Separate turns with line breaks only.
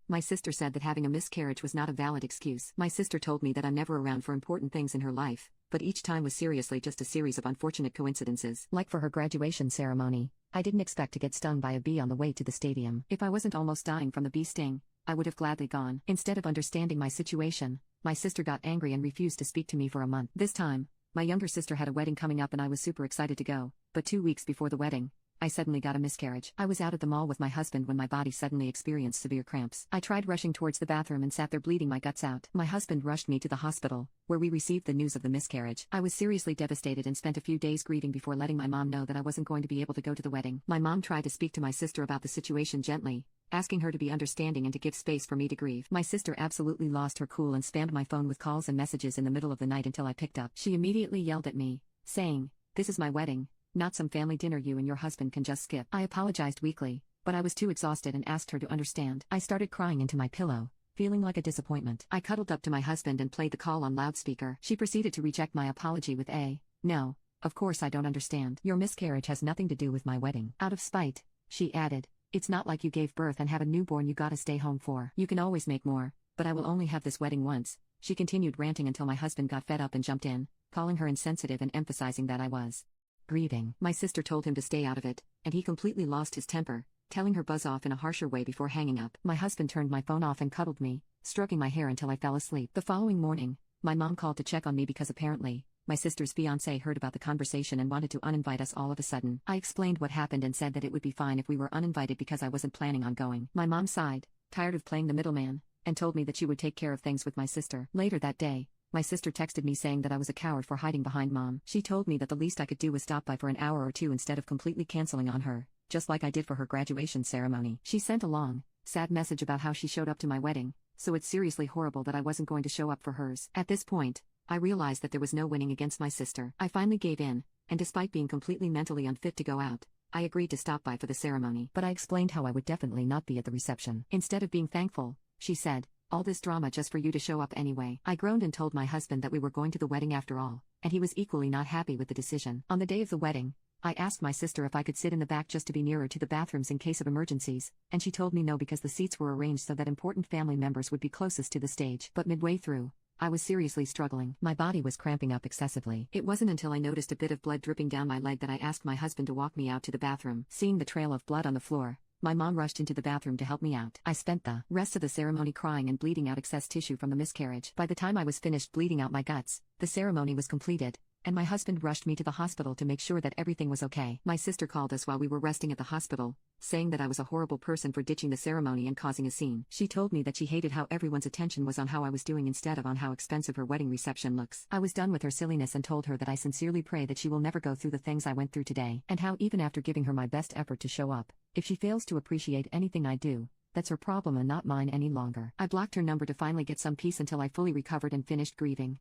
My sister said that having a miscarriage was not a valid excuse. My sister told me that I'm never around for important things in her life, but each time was seriously just a series of unfortunate coincidences. Like for her graduation ceremony, I didn't expect to get stung by a bee on the way to the stadium. If I wasn't almost dying from the bee sting, I would have gladly gone. Instead of understanding my situation, my sister got angry and refused to speak to me for a month. This time, my younger sister had a wedding coming up and I was super excited to go, but 2 weeks before the wedding, I suddenly got a miscarriage. I was out at the mall with my husband when my body suddenly experienced severe cramps. I tried rushing towards the bathroom and sat there bleeding my guts out. My husband rushed me to the hospital, where we received the news of the miscarriage. I was seriously devastated and spent a few days grieving before letting my mom know that I wasn't going to be able to go to the wedding. My mom tried to speak to my sister about the situation gently, asking her to be understanding and to give space for me to grieve. My sister absolutely lost her cool and spammed my phone with calls and messages in the middle of the night until I picked up. She immediately yelled at me, saying, "This is my wedding, not some family dinner you and your husband can just skip." I apologized weakly, but I was too exhausted and asked her to understand. I started crying into my pillow, feeling like a disappointment. I cuddled up to my husband and played the call on loudspeaker. She proceeded to reject my apology with "No, of course I don't understand. Your miscarriage has nothing to do with my wedding." Out of spite, she added, "It's not like you gave birth and have a newborn you gotta stay home for. You can always make more, but I will only have this wedding once." She continued ranting until my husband got fed up and jumped in, calling her insensitive and emphasizing that I was grieving. My sister told him to stay out of it, and he completely lost his temper, telling her buzz off in a harsher way before hanging up. My husband turned my phone off and cuddled me, stroking my hair until I fell asleep. The following morning, my mom called to check on me because apparently, my sister's fiancé heard about the conversation and wanted to uninvite us all of a sudden. I explained what happened and said that it would be fine if we were uninvited because I wasn't planning on going. My mom sighed, tired of playing the middleman, and told me that she would take care of things with my sister. Later that day, my sister texted me saying that I was a coward for hiding behind mom. She told me that the least I could do was stop by for an hour or two instead of completely canceling on her, just like I did for her graduation ceremony. She sent a long, sad message about how she showed up to my wedding, so it's seriously horrible that I wasn't going to show up for hers. At this point, I realized that there was no winning against my sister. I finally gave in, and despite being completely mentally unfit to go out, I agreed to stop by for the ceremony. But I explained how I would definitely not be at the reception. Instead of being thankful, she said, "All this drama just for you to show up anyway." I groaned and told my husband that we were going to the wedding after all, and he was equally not happy with the decision. On the day of the wedding, I asked my sister if I could sit in the back just to be nearer to the bathrooms in case of emergencies, and she told me no because the seats were arranged so that important family members would be closest to the stage. But midway through, I was seriously struggling. My body was cramping up excessively. It wasn't until I noticed a bit of blood dripping down my leg that I asked my husband to walk me out to the bathroom. Seeing the trail of blood on the floor, my mom rushed into the bathroom to help me out. I spent the rest of the ceremony crying and bleeding out excess tissue from the miscarriage. By the time I was finished bleeding out my guts, the ceremony was completed, and my husband rushed me to the hospital to make sure that everything was okay. My sister called us while we were resting at the hospital, saying that I was a horrible person for ditching the ceremony and causing a scene. She told me that she hated how everyone's attention was on how I was doing instead of on how expensive her wedding reception looks. I was done with her silliness and told her that I sincerely pray that she will never go through the things I went through today, and how even after giving her my best effort to show up, if she fails to appreciate anything I do, that's her problem and not mine any longer. I blocked her number to finally get some peace until I fully recovered and finished grieving.